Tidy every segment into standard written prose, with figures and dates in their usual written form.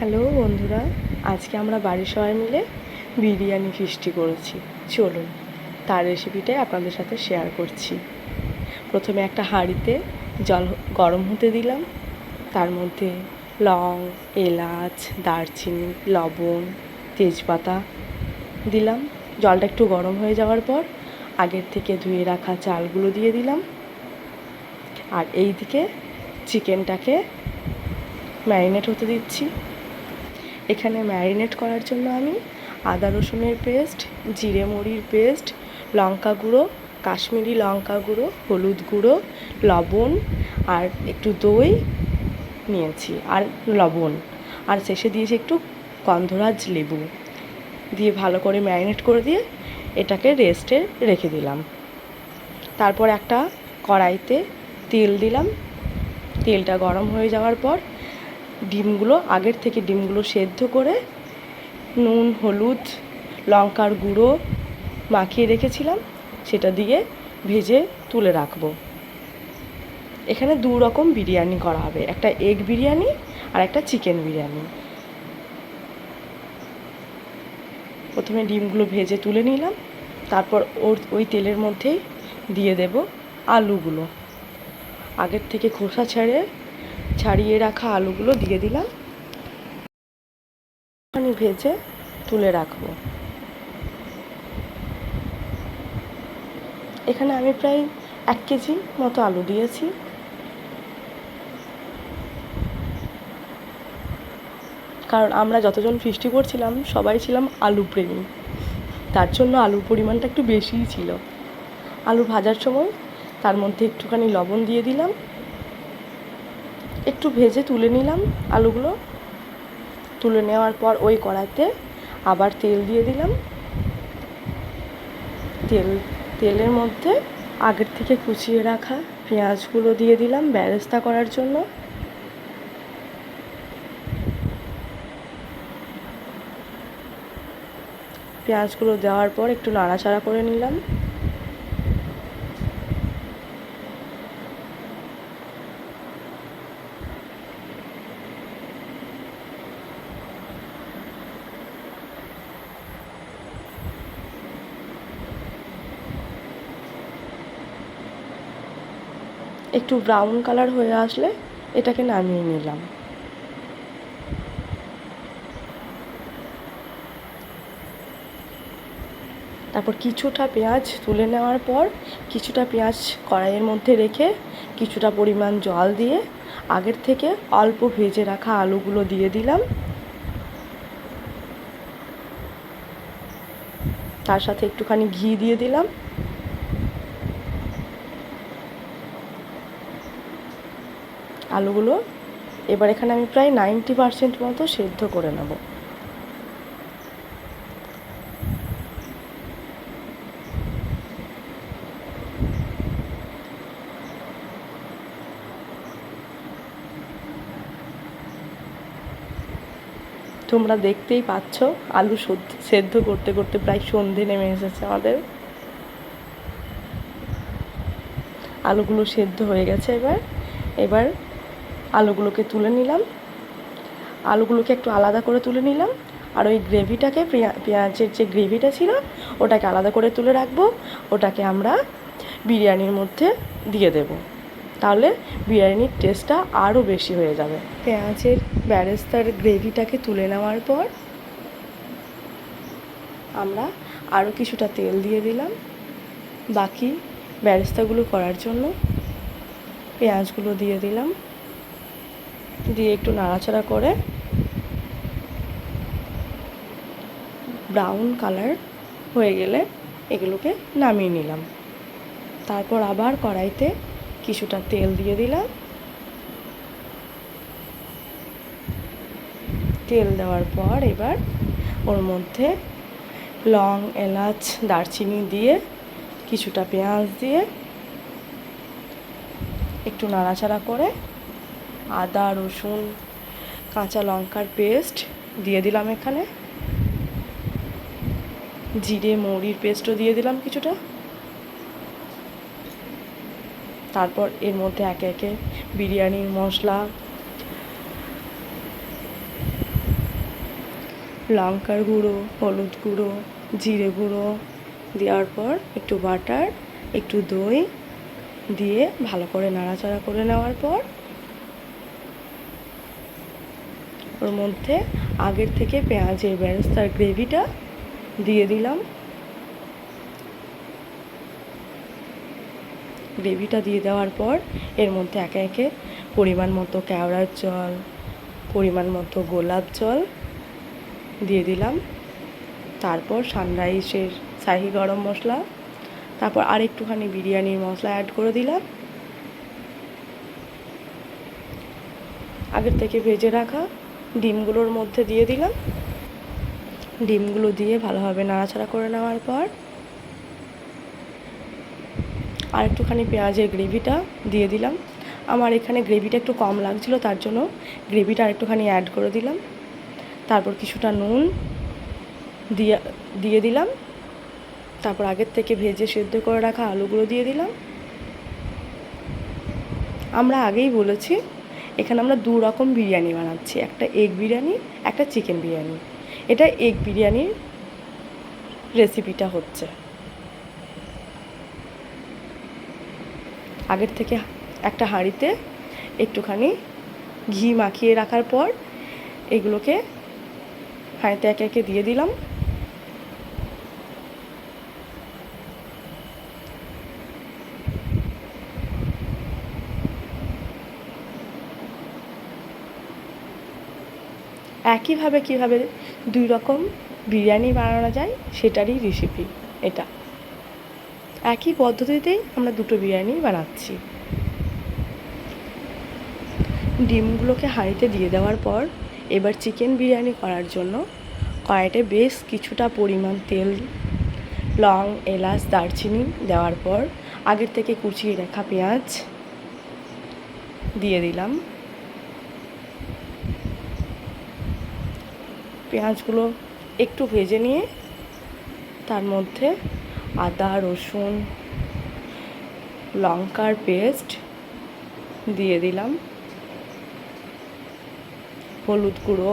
Hello বন্ধুরা, আজকে আমরা বাড়ির সবাই মিলে বিরিয়ানি ফিস্টি করেছি। চলুন তার রেসিপিটাই আপনাদের সাথে শেয়ার করছি। প্রথমে একটা হাঁড়িতে জল গরম হতে দিলাম, তার মধ্যে লং, এলাচ, দারচিনি, লবণ, তেজপাতা দিলাম। জলটা একটু গরম হয়ে যাওয়ার পর আগের থেকে ধুয়ে রাখা চালগুলো দিয়ে দিলাম, আর এই দিকে চিকেনটাকে ম্যারিনেট হতে দিচ্ছি। এখানে ম্যারিনেট করার জন্য আমি আদা রসুনের পেস্ট, জিরে মরির পেস্ট, লঙ্কা গুঁড়ো, কাশ্মীরি লঙ্কা গুঁড়ো, হলুদ গুঁড়ো, লবণ আর একটু দই নিয়েছি, আর লবণ, আর শেষে দিয়েছি একটু গন্ধরাজ লেবু দিয়ে ভালো করে ম্যারিনেট করে দিয়ে এটাকে রেস্টে রেখে দিলাম। তারপর একটা কড়াইতে তেল দিলাম। তেলটা গরম হয়ে যাওয়ার পর আগের থেকে ডিমগুলো সেদ্ধ করে নুন, হলুদ, লঙ্কার গুঁড়ো মাখিয়ে রেখেছিলাম, সেটা দিয়ে ভেজে তুলে রাখবো। এখানে দু রকম বিরিয়ানি করা হবে, একটা এগ বিরিয়ানি আর একটা চিকেন বিরিয়ানি। প্রথমে ডিমগুলো ভেজে তুলে নিলাম, তারপর ওই তেলের মধ্যেই দিয়ে দেব আলুগুলো। আগের থেকে খোসা ছাড়িয়ে রাখা আলুগুলো দিয়ে দিলাম, ভেজে তুলে রাখবো। এখানে আমি প্রায় 1 কেজি মতো আলু দিয়েছি। কারণ আমরা যতজন ফিস্টি করছিলাম সবাই ছিলাম আলু প্রেমী, তার জন্য আলুর পরিমাণটা একটু বেশিই ছিল। আলু ভাজার সময় তার মধ্যে একটুখানি লবণ দিয়ে দিলাম, একটু ভেজে তুলে নিলাম আলুগুলো। তুলে নেওয়ার পর ওই কড়াইতে আবার তেল দিয়ে দিলাম। তেলের মধ্যে আগের থেকে কুচিয়ে রাখা পেঁয়াজগুলো দিয়ে দিলাম বেরেস্তা করার জন্য। পেঁয়াজগুলো দেওয়ার পর একটু নাড়াচাড়া করে নিলাম। একটু ব্রাউন কালার হয়ে আসলে এটাকে নামিয়ে নিলাম। তারপর কিছুটা পেঁয়াজ তুলে নেওয়ার পর কিছুটা পেঁয়াজ কড়াইয়ের মধ্যে রেখে কিছুটা পরিমাণ জল দিয়ে আগের থেকে অল্প ভেজে রাখা আলুগুলো দিয়ে দিলাম। তার সাথে একটুখানি ঘি দিয়ে দিলাম। আলুগুলো এবার এখানে আমি প্রায় 90% মতো সেদ্ধ করে নেব। তোমরা দেখতেই পাচ্ছ আলু সেদ্ধ করতে করতে প্রায় সন্ধে নেমে এসেছে আমাদের। আলুগুলো সেদ্ধ হয়ে গেছে। এবার আলুগুলোকে তুলে নিলাম। আলুগুলোকে একটু আলাদা করে তুলে নিলাম, আর ওই গ্রেভিটাকে পেঁয়াজের যে গ্রেভিটা ছিল ওটাকে আলাদা করে তুলে রাখবো। ওটাকে আমরা বিরিয়ানির মধ্যে দিয়ে দেব, তাহলে বিরিয়ানির টেস্টটা আরও বেশি হয়ে যাবে। পেঁয়াজের বেরেস্তার গ্রেভিটাকে তুলে নেওয়ার পর আমরা আরও কিছুটা তেল দিয়ে দিলাম বাকি বেরেস্তাগুলো করার জন্য। পেঁয়াজগুলো দিয়ে দিলাম, দিয়ে একটু নাড়াচাড়া করে ব্রাউন কালার হয়ে গেলে এগুলোকে নামিয়ে নিলাম। তারপর আবার কড়াইতে কিছুটা তেল দিয়ে দিলাম। তেল দেওয়ার পর এবার ওর মধ্যে লং, এলাচ, দারচিনি দিয়ে কিছুটা পেঁয়াজ দিয়ে একটু নাড়াচাড়া করে আদা, রসুন, কাঁচা লঙ্কার পেস্ট দিয়ে দিলাম। এখানে জিরে মৌরির পেস্টও দিয়ে দিলাম কিছুটা। তারপর এর মধ্যে একে একে বিরিয়ানির মশলা, লঙ্কার গুঁড়ো, হলুদ গুঁড়ো, জিরে গুঁড়ো দেওয়ার পর একটু বাটার, একটু দই দিয়ে ভালো করে নাড়াচাড়া করে নেওয়ার পর ওর মধ্যে আগের থেকে পেঁয়াজের বেরেস্তার গ্রেভিটা দিয়ে দিলাম। গ্রেভিটা দিয়ে দেওয়ার পর এর মধ্যে একে একে পরিমাণ মতো কেওড়ার জল, পরিমাণ মতো গোলাপ জল দিয়ে দিলাম। তারপর সানরাইসের শাহি গরম মশলা, তারপর আর একটুখানি বিরিয়ানির মশলা অ্যাড করে দিলাম। আগের থেকে ভেজে রাখা ডিমগুলোর মধ্যে দিয়ে দিলাম। ডিমগুলো দিয়ে ভালোভাবে নাড়াচাড়া করে নেওয়ার পর আর একটুখানি পেঁয়াজের গ্রেভিটা দিয়ে দিলাম। আমার এখানে গ্রেভিটা একটু কম লাগছিলো, তার জন্য গ্রেভিটা আর একটুখানি অ্যাড করে দিলাম। তারপর কিছুটা নুন দিয়ে দিলাম। তারপর আগের থেকে ভেজে সেদ্ধ করে রাখা আলুগুলো দিয়ে দিলাম। আমরা আগেই বলেছি এখানে আমরা দু রকম বিরিয়ানি বানাচ্ছি, একটা এগ বিরিয়ানি, একটা চিকেন বিরিয়ানি। এটা এগ বিরিয়ানির রেসিপিটা হচ্ছে। আগের থেকে একটা হাঁড়িতে একটুখানি ঘি মাখিয়ে রাখার পর এগুলোকে হাঁড়িতে একে একে দিয়ে দিলাম। একইভাবে কীভাবে দুই রকম বিরিয়ানি বানানো যায় সেটারই রেসিপি এটা। একই পদ্ধতিতেই আমরা দুটো বিরিয়ানি বানাচ্ছি। ডিমগুলোকে হাঁড়িতে দিয়ে দেওয়ার পর এবার চিকেন বিরিয়ানি করার জন্য কড়াইতে বেশ কিছুটা পরিমাণ তেল, লং, এলাচ, দারচিনি দেওয়ার পর আগের থেকে কুচিয়ে রাখা পেঁয়াজ দিয়ে দিলাম। পেঁয়াজগুলো একটু ভেজে নিয়ে তার মধ্যে আদা, রসুন, লঙ্কার পেস্ট দিয়ে দিলাম, হলুদ গুঁড়ো,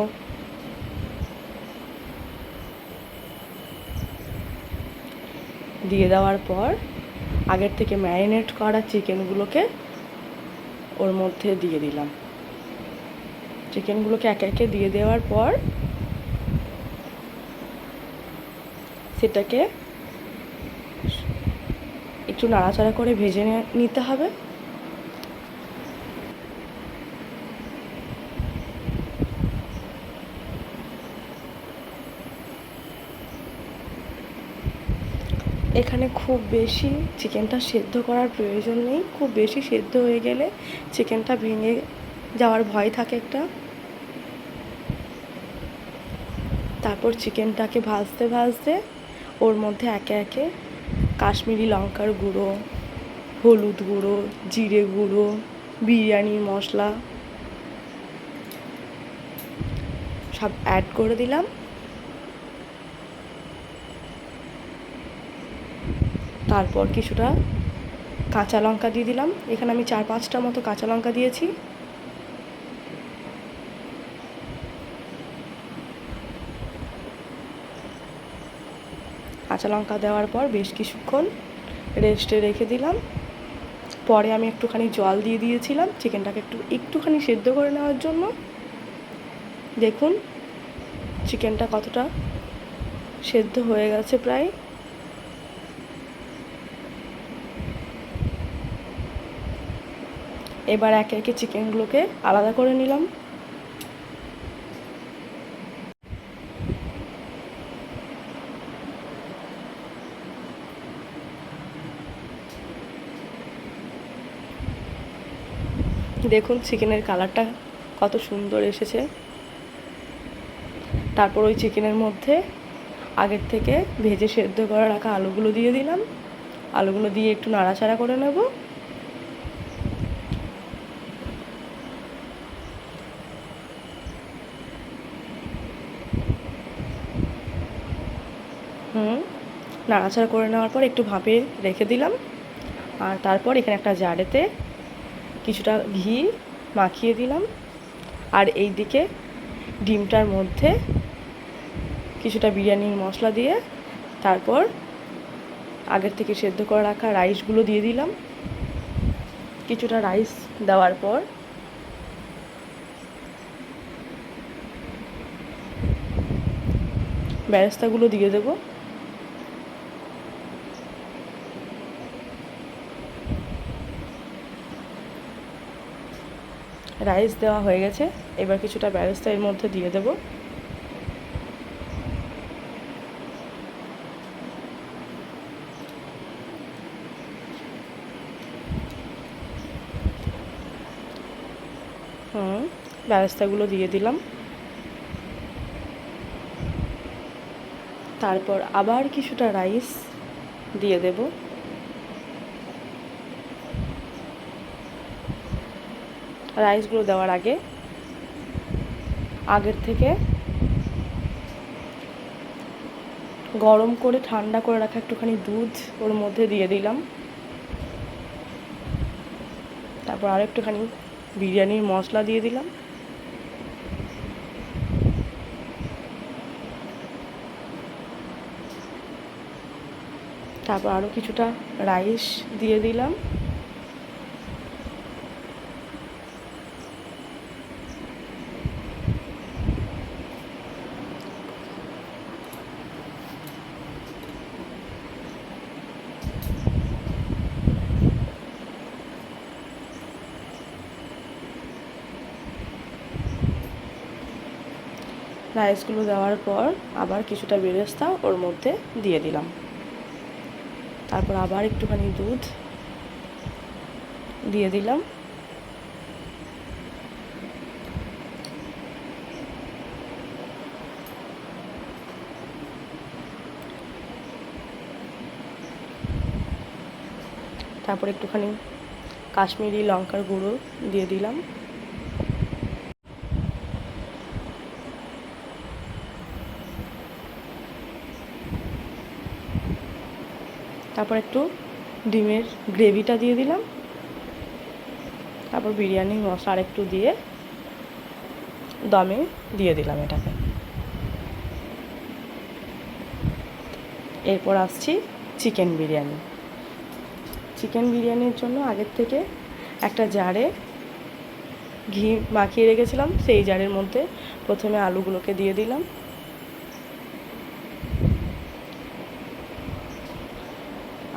দিয়ে দেওয়ার পর আগের থেকে ম্যারিনেট করা চিকেনগুলোকে ওর মধ্যে দিয়ে দিলাম। চিকেনগুলোকে একে একে দিয়ে দেওয়ার পর সেটাকে একটু নাড়াচাড়া করে ভেজে নিতে হবে। এখানে খুব বেশি চিকেনটা সেদ্ধ করার প্রয়োজন নেই। খুব বেশি সেদ্ধ হয়ে গেলে চিকেনটা ভেঙে যাওয়ার ভয় থাকে একটা। তারপর চিকেনটাকে ভাজতে ভাজতে ওর মধ্যে একে একে কাশ্মীরি লঙ্কার গুঁড়ো, হলুদ গুঁড়ো, জিরে গুঁড়ো, বিরিয়ানির মশলা সব অ্যাড করে দিলাম। তারপর কিছুটা কাঁচা লঙ্কা দিয়ে দিলাম। এখানে আমি 4-5টা মতো কাঁচা লঙ্কা দিয়েছি। কাঁচা লঙ্কা দেওয়ার পর বেশ কিছুক্ষণ রেস্টে রেখে দিলাম। পরে আমি একটুখানি জল দিয়ে দিয়েছিলাম চিকেনটাকে একটুখানি সেদ্ধ করে নেওয়ার জন্য। দেখুন চিকেনটা কতটা সেদ্ধ হয়ে গেছে প্রায়। এবার একে একে চিকেনগুলোকে আলাদা করে নিলাম। দেখুন চিকেনের কালারটা কত সুন্দর এসেছে। তারপর ওই চিকেনের মধ্যে আগের থেকে ভেজে সেদ্ধ করে রাখা আলুগুলো দিয়ে দিলাম। আলুগুলো দিয়ে একটু নাড়াচাড়া করে নেব। নাড়াচাড়া করে নেওয়ার পর একটু ভাপে রেখে দিলাম। আর তারপর এখানে একটা জারেতে কিছুটা ঘি মাখিয়ে দিলাম। আর এই দিকে ডিমটার মধ্যে কিছুটা বিরিয়ানির মশলা দিয়ে তারপর আগের থেকে সেদ্ধ করে রাখা রাইসগুলো দিয়ে দিলাম। কিছুটা রাইস দেওয়ার পর বেরেস্তাগুলো দিয়ে দেব। রাইস দেওয়া হয়ে গেছে, এবার কিছুটা বেরেস্তা এর মধ্যে দিয়ে দেব। বেরেস্তাগুলো দিয়ে দিলাম। তারপর আবার কিছুটা রাইস দিয়ে দেব। রাইসগুলো দেওয়ার আগে আগের থেকে গরম করে ঠান্ডা করে রাখা একটুখানি দুধ ওর মধ্যে দিয়ে দিলাম। তারপর আর একটুখানি বিরিয়ানির মশলা দিয়ে দিলাম। তারপর আরও কিছুটা রাইস দিয়ে দিলাম। রাইসগুলো দেওয়ার পর আবার কিছুটা বেরেস্তা ওর মধ্যে দিয়ে দিলাম। তারপর আবার একটুখানি দুধ দিয়ে দিলাম। তারপর একটুখানি কাশ্মীরি লঙ্কার গুঁড়ো দিয়ে দিলাম। তারপর একটু ডিমের গ্রেভিটা দিয়ে দিলাম। তারপর বিরিয়ানির মশলা আর একটু দিয়ে দমে দিয়ে দিলাম এটাকে। এরপর আসছি চিকেন বিরিয়ানি। চিকেন বিরিয়ানির জন্য আগের থেকে একটা জারে ঘি মাখিয়ে রেখেছিলাম, সেই জারের মধ্যে প্রথমে আলুগুলোকে দিয়ে দিলাম।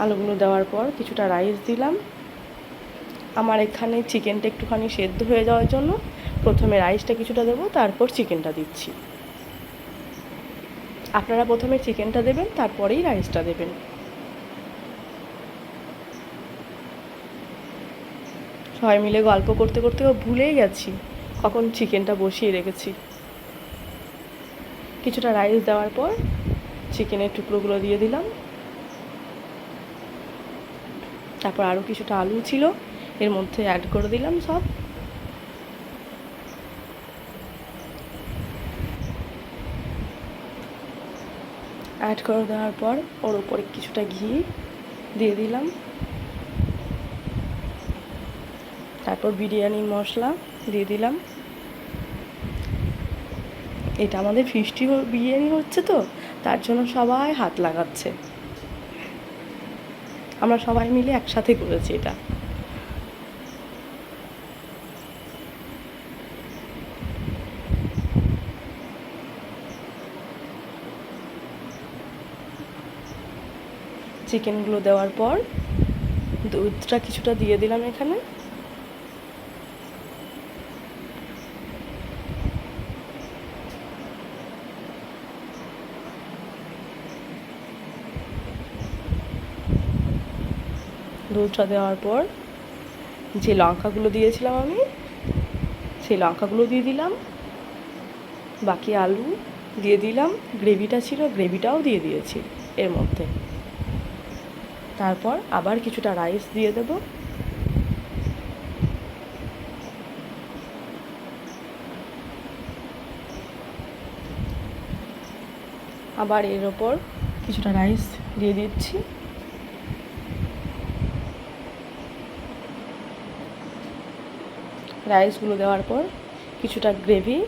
আলুগুলো দেওয়ার পর কিছুটা রাইস দিলাম। আমার এখানে চিকেনটা একটুখানি সেদ্ধ হয়ে যাওয়ার জন্য প্রথমে রাইসটা কিছুটা দেবো, তারপর চিকেনটা দিচ্ছি। আপনারা প্রথমে চিকেনটা দেবেন, তারপরেই রাইসটা দেবেন। সবাই মিলে গল্প করতে করতে ভুলেই গেছি কখন চিকেনটা বসিয়ে রেখেছি। কিছুটা রাইস দেওয়ার পর চিকেনের টুকরোগুলো দিয়ে দিলাম। তারপর আরও কিছুটা আলু ছিল, এর মধ্যে অ্যাড করে দিলাম সব। অ্যাড করে দেওয়ার পর ওর উপরে কিছুটা ঘি দিয়ে দিলাম। তারপর বিরিয়ানির মশলা দিয়ে দিলাম। এটা আমাদের ফিস্টি বিরিয়ানি হচ্ছে তো, তার জন্য সবাই হাত লাগাচ্ছে। আমরা সবাই মিলে একসাথে করেছি এটা। চিকেনগুলো দেওয়ার পর দুধটা কিছুটা দিয়ে দিলাম এখানে। দুধটা দেওয়ার পর যে লঙ্কাগুলো দিয়েছিলাম আমি, সেই লঙ্কাগুলো দিয়ে দিলাম। বাকি আলু দিয়ে দিলাম, গ্রেভিটা ছিল গ্রেভিটাও দিয়ে দিয়েছি এর মধ্যে। তারপর আবার কিছুটা রাইস দিয়ে দেব। আবার এর ওপর কিছুটা রাইস দিয়ে দিচ্ছি। রাইসগুলো দেওয়ার পর কিছুটা গ্রেভি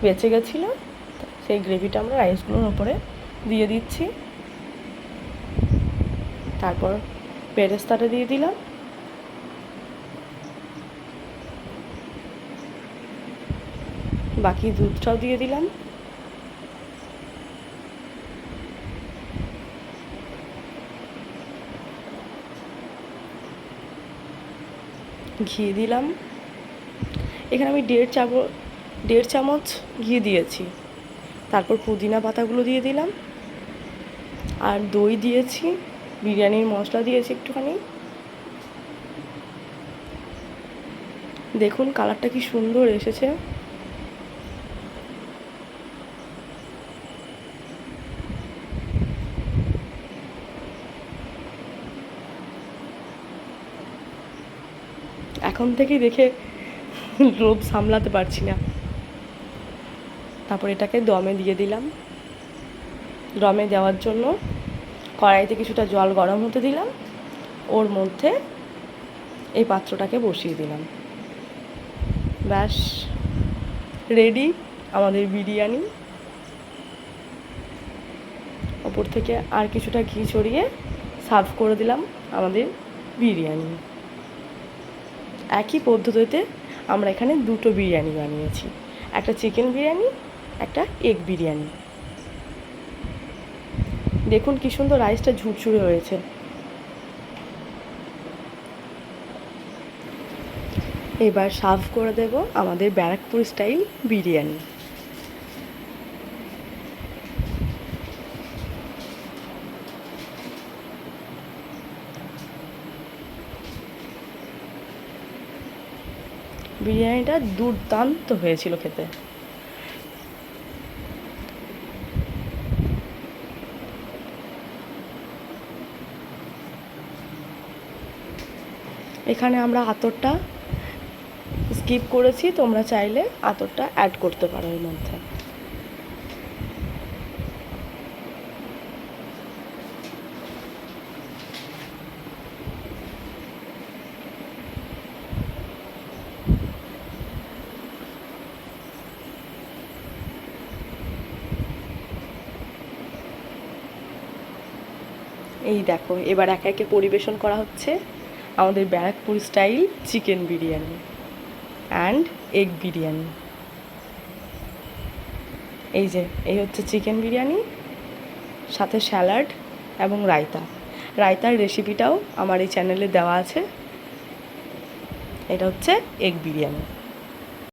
বেঁচে গেছিলো, সেই গ্রেভিটা আমরা রাইসগুলোর উপরে দিয়ে দিচ্ছি। তারপর বেরেস্তাটা দিয়ে দিলাম, বাকি দুধটাও দিয়ে দিলাম, ঘি দিলাম। এখানে আমি 1.5 চামচ ঘি দিয়েছি। তারপর পুদিনা পাতাগুলো দিয়ে দিলাম, আর দই দিয়েছি, বিরিয়ানির মশলা দিয়েছি একটুখানি। দেখুন কালারটা কি সুন্দর এসেছে। এখন থেকেই দেখে লোভ সামলাতে পারছি না। তারপর এটাকে দমে দিয়ে দিলাম। দমে দেওয়ার জন্য কড়াইতে কিছুটা জল গরম হতে দিলাম, ওর মধ্যে এই পাত্রটাকে বসিয়ে দিলাম। ব্যাস রেডি আমাদের বিরিয়ানি। ওপর থেকে আর কিছুটা ঘি ছড়িয়ে সার্ভ করে দিলাম আমাদের বিরিয়ানি। একই পদ্ধতিতে আমরা এখানে দুটো বিরিয়ানি বানিয়েছি, একটা চিকেন বিরিয়ানি, একটা এগ বিরিয়ানি। দেখুন কি সুন্দর রাইসটা ঝুরঝুরে হয়েছে। এবার সার্ভ করে দেব আমাদের ব্যারাকপুর স্টাইল বিরিয়ানি। বিরিয়ানিটা দুর্দান্ত হয়েছিল খেতে। এখানে আমরা আতরটা স্কিপ করেছি, তোমরা চাইলে আতরটা অ্যাড করতে পারো এর মধ্যে। এই দেখো এবার একে একে পরিবেশন করা হচ্ছে আমাদের Barrackpore style chicken biryani and egg biryani. এই হচ্ছে চিকেন বিরিয়ানি, সাথে স্যালাড এবং রায়তার রেসিপিটাও আমার এই চ্যানেলে দেওয়া আছে। এটা হচ্ছে এগ বিরিয়ানি।